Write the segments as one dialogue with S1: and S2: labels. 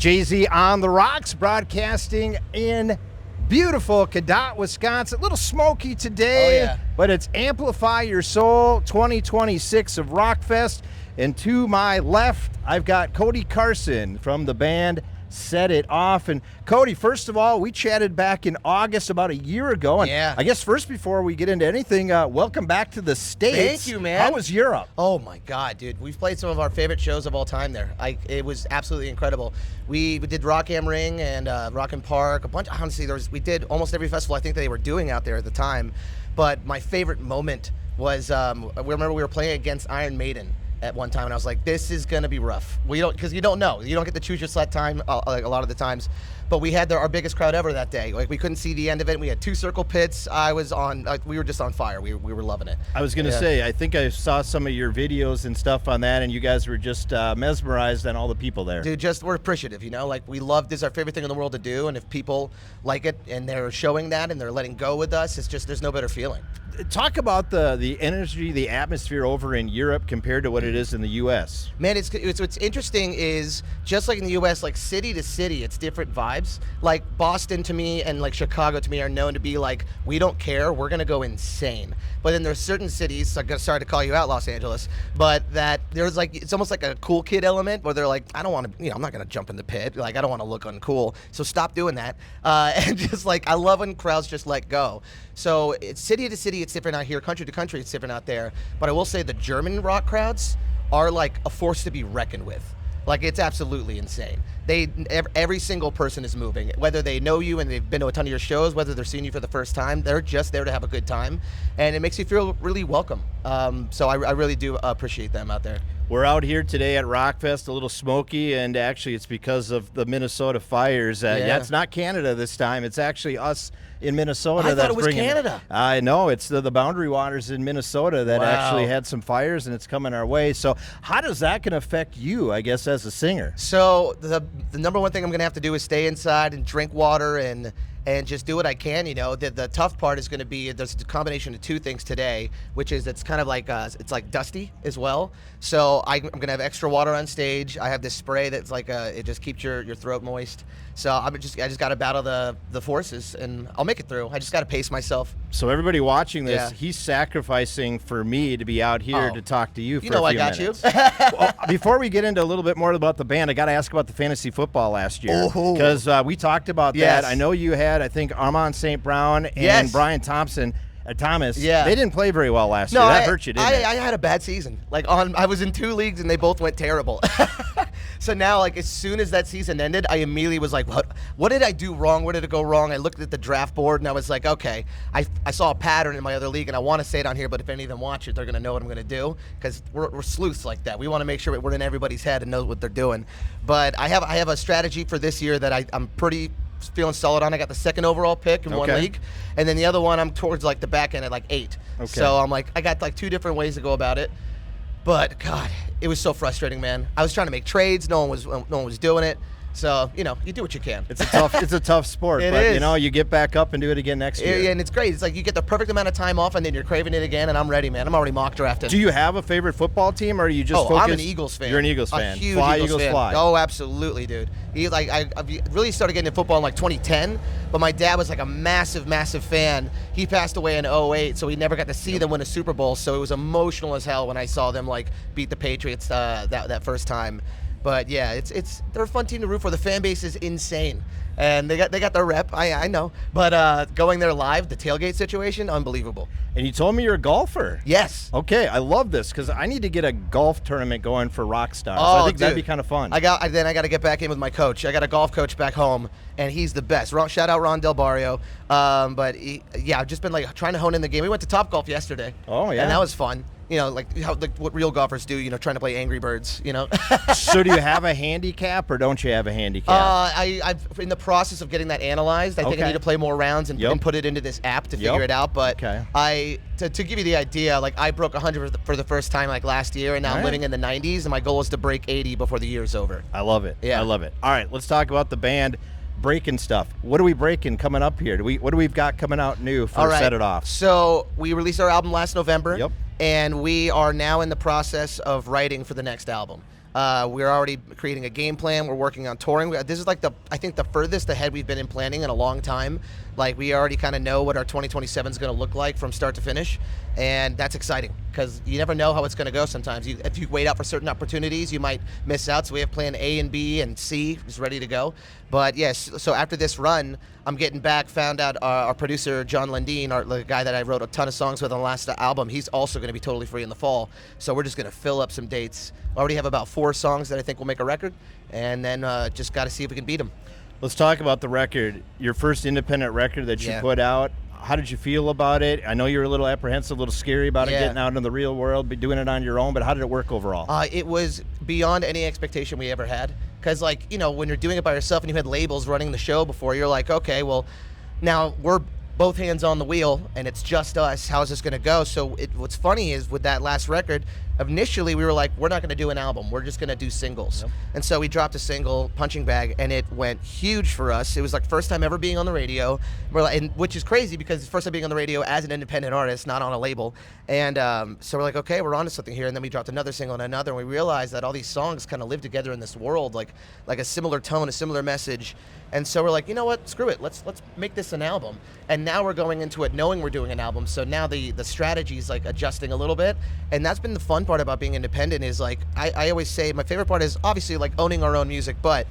S1: Jay-Z on the Rocks, broadcasting in beautiful Cadott, Wisconsin. A little smoky today, but it's Amplify Your Soul 2026 of Rockfest. And to my left, I've got Cody Carson from the band Set It Off. And Cody, first of all, we chatted back in August about a year ago. And I guess first, before we get into anything, welcome back to the States.
S2: Thank you, man.
S1: How was Europe?
S2: Oh my God, dude. We've played some of our favorite shows of all time there. It was absolutely incredible. We did Rock Am Ring and Rock and Park, a bunch. Honestly, we did almost every festival I think they were doing out there at the time. But my favorite moment was, remember we were playing against Iron Maiden at one time, and I was like, this is gonna be rough. Because you don't know. You don't get to choose your set time like a lot of the times. But we had our biggest crowd ever that day. Like, we couldn't see the end of it. We had 2 circle pits. We were just on fire. We were loving it.
S1: I was gonna say, I think I saw some of your videos and stuff on that, and you guys were just mesmerized on all the people there.
S2: Dude, we're appreciative, Like, we love this. Our favorite thing in the world to do, and if people like it and they're showing that and they're letting go with us, it's just, there's no better feeling.
S1: Talk about the energy, the atmosphere over in Europe compared to what it is in the U.S.
S2: Man, what's interesting is, just like in the U.S., like city to city, it's different vibes. Like Boston to me and like Chicago to me are known to be like, we don't care, we're gonna go insane. But then there's certain cities, sorry to call you out, Los Angeles, but that there's like, it's almost like a cool kid element where they're like, I don't want to, I'm not gonna jump in the pit. Like, I don't want to look uncool. So stop doing that. And just like, I love when crowds just let go. So it's city to city, it's different out here. Country to country, it's different out there. But I will say the German rock crowds are like a force to be reckoned with. Like, it's absolutely insane. Every single person is moving. Whether they know you and they've been to a ton of your shows, whether they're seeing you for the first time, they're just there to have a good time. And it makes you feel really welcome. So I really do appreciate them out there.
S1: We're out here today at Rockfest, a little smoky, and actually it's because of the Minnesota fires. It's not Canada this time. It's actually us in Minnesota.
S2: I thought it was Canada.
S1: I know. It's the Boundary Waters in Minnesota that actually had some fires, and it's coming our way. So how does that going to affect you, I guess, as a singer?
S2: So the number one thing I'm going to have to do is stay inside and drink water and just do what I can. The tough part is going to be, there's a combination of 2 things today, which is it's kind of like, it's like dusty as well. So I'm going to have extra water on stage. I have this spray that's like, it just keeps your throat moist. So I just got to battle the forces, and I'll make it through. I just got to pace myself.
S1: So everybody watching this, he's sacrificing for me to be out here to talk to you for a few minutes.
S2: You know I got you.
S1: Well, before we get into a little bit more about the band, I got to ask about the fantasy football last year, because we talked about that. I know you had, I think, Armand St. Brown and Brian Thomas. They didn't play very well last year. That hurt you, didn't it?
S2: I had a bad season. I was in 2 leagues and they both went terrible. So now, like, as soon as that season ended, I immediately was like, what did I do wrong? Where did it go wrong? I looked at the draft board and I was like, okay, I saw a pattern in my other league, and I want to say it on here, but if any of them watch it, they're going to know what I'm going to do, because we're sleuths like that. We want to make sure we're in everybody's head and know what they're doing. But I have a strategy for this year that I'm pretty feeling solid on. I got the 2nd overall pick in one league, and then the other one I'm towards like the back end at like 8. So I'm like, I got like 2 different ways to go about it. But God, it was so frustrating, man. I was trying to make trades, no one was doing it. So, you do what you can.
S1: It's a tough sport, but is. You get back up and do it again next year.
S2: Yeah, and it's great. It's like you get the perfect amount of time off, and then you're craving it again, and I'm ready, man. I'm already mock drafted.
S1: Do you have a favorite football team, or are you just focused?
S2: I'm an Eagles fan.
S1: You're an Eagles fan.
S2: A huge
S1: Fly,
S2: Eagles fan.
S1: Fly.
S2: Oh, absolutely, dude. I really started getting into football in like 2010, but my dad was like a massive, massive fan. He passed away in 2008, so he never got to see them win a Super Bowl, so it was emotional as hell when I saw them like beat the Patriots that first time. But yeah, they're a fun team to root for. The fan base is insane, and they got their rep. I know, but going there live, the tailgate situation, unbelievable.
S1: And you told me you're a golfer.
S2: Yes.
S1: Okay, I love this, because I need to get a golf tournament going for rock stars.
S2: Oh,
S1: I think that'd be kind of fun.
S2: I got to get back in with my coach. I got a golf coach back home, and he's the best. Shout out Ron Del Barrio. But I've just been like trying to hone in the game. We went to Top Golf yesterday.
S1: Oh yeah,
S2: and that was fun. Like what real golfers do, trying to play Angry Birds,
S1: So do you have a handicap, or don't you have a handicap?
S2: I'm in the process of getting that analyzed. I think I need to play more rounds and put it into this app to figure it out. But to give you the idea, like, I broke 100 for the first time like last year, and now I'm living in the 90s, and my goal is to break 80 before the year's over.
S1: I love it.
S2: Yeah.
S1: I love it. All right, let's talk about the band. Breaking stuff. What are we breaking coming up here? What do we've got coming out new for Set It Off?
S2: So we released our album last November.
S1: Yep.
S2: And we are now in the process of writing for the next album. We're already creating a game plan. We're working on touring. This is like I think the furthest ahead we've been in planning in a long time. Like, we already kind of know what our 2027 is going to look like from start to finish, and that's exciting because you never know how it's going to go sometimes. If you wait out for certain opportunities, you might miss out. So we have plan A and B and C is ready to go. But yes, so after this run, I'm getting back, found out our producer, John Lundeen, the guy that I wrote a ton of songs with on the last album, he's also going to be totally free in the fall. So we're just going to fill up some dates. I already have about 4 songs that I think will make a record, and then just got to see if we can beat them.
S1: Let's talk about the record. Your first independent record that you put out. How did you feel about it? I know you were a little apprehensive, a little scary about it, getting out in the real world, doing it on your own, but how did it work overall?
S2: It was beyond any expectation we ever had. Because, like, you know, when you're doing it by yourself and you had labels running the show before, you're like, okay, well, now we're both hands on the wheel and it's just us. How's this going to go? So what's funny is with that last record, initially we were like, we're not going to do an album. We're just going to do singles. Yep. And so we dropped a single, Punching Bag, and it went huge for us. It was like first time ever being on the radio, which is crazy because it's first time being on the radio as an independent artist, not on a label. And so we're like, okay, we're onto something here. And then we dropped another single and another, and we realized that all these songs kind of live together in this world, like a similar tone, a similar message. And so we're like, you know what, screw it, let's make this an album. And now we're going into it knowing we're doing an album, so now the strategy is like adjusting a little bit. And that's been the fun part about being independent is like, I always say my favorite part is obviously like owning our own music, but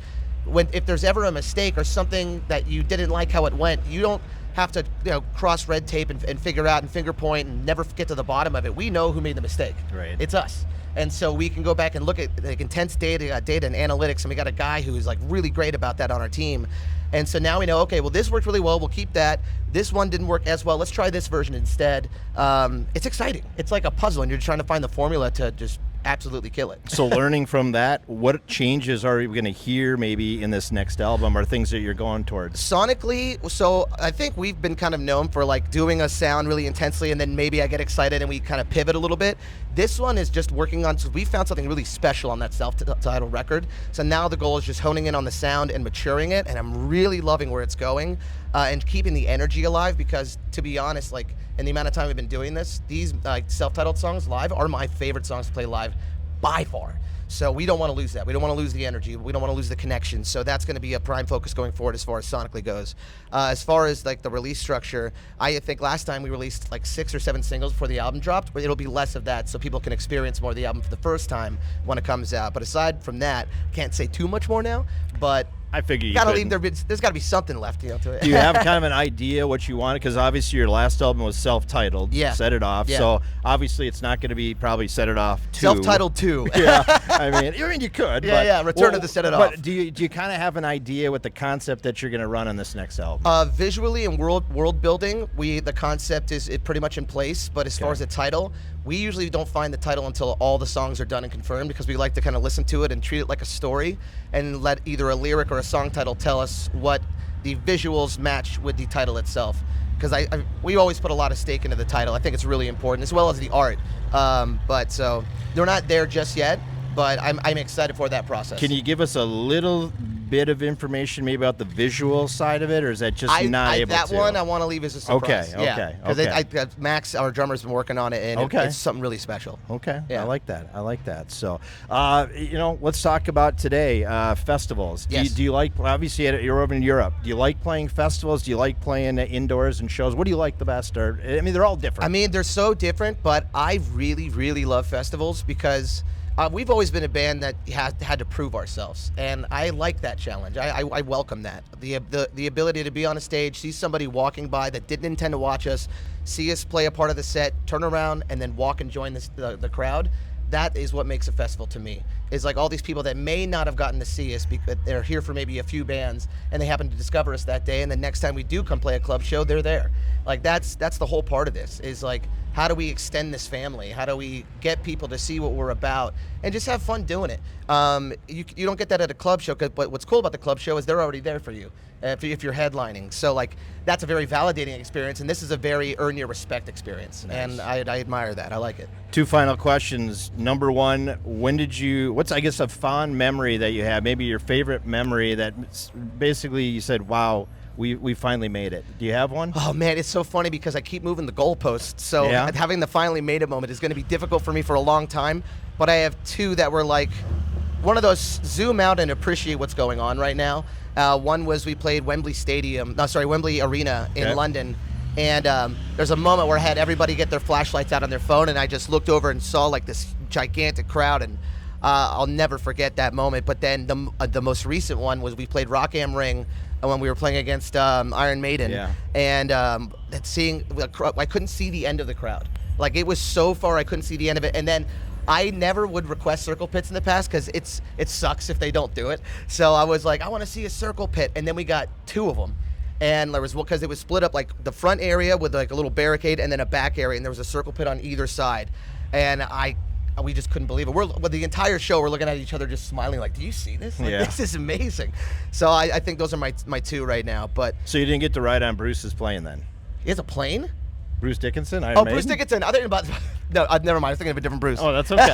S2: if there's ever a mistake or something that you didn't like how it went, you don't have to cross red tape and figure out and finger point and never get to the bottom of it. We know who made the mistake.
S1: Right.
S2: It's us. And so we can go back and look at like intense data and analytics, and we got a guy who's like really great about that on our team. And so now we know, okay, well, this worked really well. We'll keep that. This one didn't work as well. Let's try this version instead. It's exciting. It's like a puzzle, and you're trying to find the formula to just absolutely kill it.
S1: So learning from that, what changes are we going to hear maybe in this next album, or things that you're going towards?
S2: Sonically, so I think we've been kind of known for like doing a sound really intensely, and then maybe I get excited and we kind of pivot a little bit. This one is just working on, so we found something really special on that self-titled record. So now the goal is just honing in on the sound and maturing it, and I'm really loving where it's going and keeping the energy alive because, to be honest, like in the amount of time we've been doing this, these self-titled songs live are my favorite songs to play live by far. So we don't want to lose that. We don't want to lose the energy. We don't want to lose the connection. So that's going to be a prime focus going forward as far as sonically goes. As far as like the release structure, I think last time we released like 6 or 7 singles before the album dropped, but it'll be less of that so people can experience more of the album for the first time when it comes out. But aside from that, can't say too much more now, but
S1: I figure you
S2: gotta leave there's got to be something left, to it.
S1: Do you have kind of an idea what you wanted? Because obviously your last album was self-titled.
S2: Yeah.
S1: Set It Off.
S2: Yeah.
S1: So obviously it's not going to be probably Set It Off 2.
S2: Self-titled 2.
S1: Yeah. I mean you could.
S2: Yeah. Return to the Set It Off.
S1: But do you kind of have an idea what the concept that you're going to run on this next album?
S2: Visually and world building, the concept is pretty much in place. But as far as the title, we usually don't find the title until all the songs are done and confirmed because we like to kind of listen to it and treat it like a story and let either a lyric or a song title tell us what the visuals match with the title itself. Because we always put a lot of stake into the title. I think it's really important, as well as the art. But so they're not there just yet, but I'm excited for that process.
S1: Can you give us a little bit of information maybe about the visual side of it, or is that just not able
S2: that
S1: to?
S2: one I want to leave as a surprise.
S1: Okay.
S2: Because Max, our drummer's been working on it, and it's something really special.
S1: Okay, yeah. I like that. So, let's talk about today, festivals.
S2: Yes.
S1: Do you like, obviously you're over in Europe, do you like playing festivals? Do you like playing indoors and shows? What do you like the best? They're all different.
S2: I mean, they're so different, but I really, really love festivals because we've always been a band that had to prove ourselves, and I like that challenge. I welcome that. The ability to be on a stage, see somebody walking by that didn't intend to watch us, see us play a part of the set, turn around, and then walk and join the crowd. That is what makes a festival to me. Is like all these people that may not have gotten to see us because they're here for maybe a few bands, and they happen to discover us that day, and the next time we do come play a club show, they're there. Like that's the whole part of this, is like, how do we extend this family? How do we get people to see what we're about and just have fun doing it? You don't get that at a club show, but what's cool about the club show is they're already there for you if you're headlining. So like that's a very validating experience, and this is a very earn your respect experience. Nice. And I admire that. I like it.
S1: 2 final questions. Number 1, what's I guess a fond memory that you have, maybe your favorite memory that basically you said, wow, we finally made it. Do you have one?
S2: Oh man, it's so funny because I keep moving the goalposts. So having the finally made it moment is going to be difficult for me for a long time. But I have 2 that were like one of those zoom out and appreciate what's going on right now. One was we played Wembley Arena in London. And there's a moment where I had everybody get their flashlights out on their phone, and I just looked over and saw like this gigantic crowd, and I'll never forget that moment. But then the most recent one was we played Rock Am Ring when we were playing against Iron Maiden, and I couldn't see the end of the crowd. Like, it was so far I couldn't see the end of it. And then I never would request circle pits in the past because it sucks if they don't do it. So I was like, I want to see a circle pit, and then we got 2 of them. And there was, because it was split up, like the front area with like a little barricade and then a back area, and there was a circle pit on either side. And we just couldn't believe it. With the entire show, we're looking at each other just smiling like, do you see this? Like, this is amazing. So I think those are my 2 right now. But
S1: so you didn't get to ride on Bruce's plane then?
S2: He has a plane?
S1: Bruce Dickinson? Iron Maiden?
S2: Bruce Dickinson. I think about no. Never mind. I was thinking of a different Bruce.
S1: Oh, that's okay.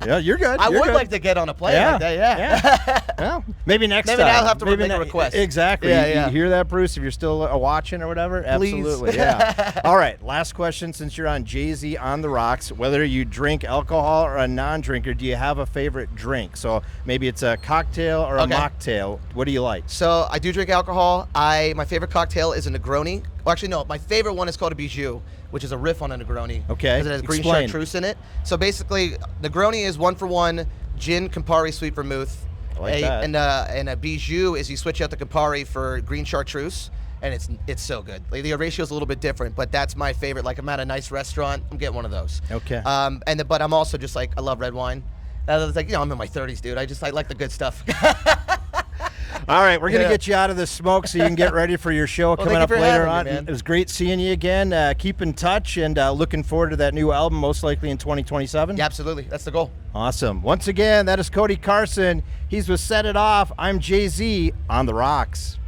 S1: Yeah, you're good.
S2: I would like to get on a plane like that. Yeah.
S1: Well, maybe next time.
S2: Maybe I'll have to make a request.
S1: Exactly. You hear that, Bruce? If you're still watching or whatever, absolutely.
S2: Please.
S1: Yeah. All right. Last question. Since you're on Jay-Z on the Rocks, whether you drink alcohol or a non-drinker, do you have a favorite drink? So maybe it's a cocktail or a mocktail. What do you like?
S2: So I do drink alcohol. My favorite cocktail is a Negroni. Well, actually, no. My favorite one is called a Bijou, which is a riff on a Negroni.
S1: Okay.
S2: Because it has green chartreuse in it. So basically, Negroni is 1-for-1 gin, Campari, sweet vermouth.
S1: I like that.
S2: And a Bijou is you switch out the Campari for green chartreuse, and it's so good. Like, the ratio is a little bit different, but that's my favorite. Like, I'm at a nice restaurant, I'm getting one of those.
S1: Okay.
S2: But I'm also just like, I love red wine. It's like, I'm in my 30s, dude. I like the good stuff.
S1: All right, we're going to get you out of the smoke so you can get ready for your show coming up later on. It was great seeing you again. Keep in touch, and looking forward to that new album, most likely in 2027.
S2: Yeah, absolutely. That's the goal.
S1: Awesome. Once again, that is Cody Carson. He's with Set It Off. I'm Jay-Z on the Rocks.